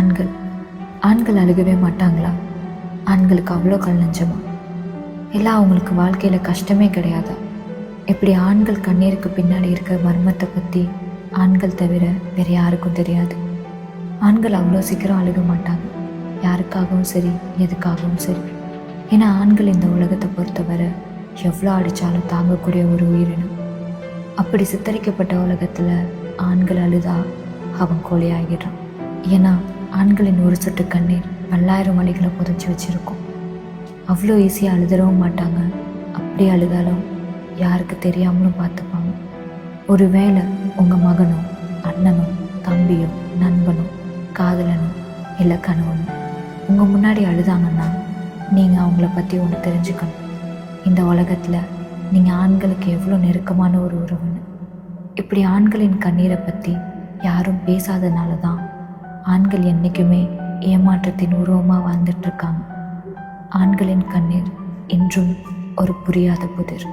ஆண்கள் ஆண்கள் அழுகவே மாட்டாங்களா? ஆண்களுக்கு அவ்வளோ கல் நெஞ்சமா? எல்லாம் அவங்களுக்கு வாழ்க்கையில் கஷ்டமே கிடையாதா? இப்படி ஆண்கள் கண்ணீருக்கு பின்னாடி இருக்கிற மர்மத்தை பற்றி ஆண்கள் தவிர வேறு யாருக்கும் தெரியாது. ஆண்கள் அவ்வளோ சீக்கிரம் அழுக மாட்டாங்க, யாருக்காகவும் சரி எதுக்காகவும் சரி. ஏன்னா ஆண்கள் இந்த உலகத்தை பொறுத்தவரை எவ்வளோ அடித்தாலும் தாங்கக்கூடிய ஒரு உயிரினம். அப்படி சித்தரிக்கப்பட்ட உலகத்தில் ஆண்கள் அழுதா அவன் கொலையாகிடுறான். ஏன்னா ஆண்களின் ஒரு சொட்டு கண்ணீர் 1000 வழிகளை புதைச்சி வச்சுருக்கோம். அவ்வளோ ஈஸியாக அழுதவும் மாட்டாங்க. அப்படி அழுதாலும் யாருக்கு தெரியாமலும் பார்த்துப்பாங்க. ஒரு வேளை உங்கள் மகனோ அண்ணனோ தம்பியோ நண்பனோ காதலனோ இல்லை கணவனோ உங்கள் முன்னாடி அழுதாங்கன்னா நீங்கள் அவங்கள பற்றி ஒன்று தெரிஞ்சுக்கணும். இந்த உலகத்தில் நீங்கள் ஆண்களுக்கு எவ்வளோ நெருக்கமான ஒரு உறவுன்னு. இப்படி ஆண்களின் கண்ணீரை பற்றி யாரும் பேசாதனால தான் ஆண்கள் என்றைக்குமே ஏமாற்றத்தின் உருவமாக வாழ்ந்துட்டுருக்காங்க. ஆண்களின் கண்ணீர் இன்றும் ஒரு புரியாத புதிர்.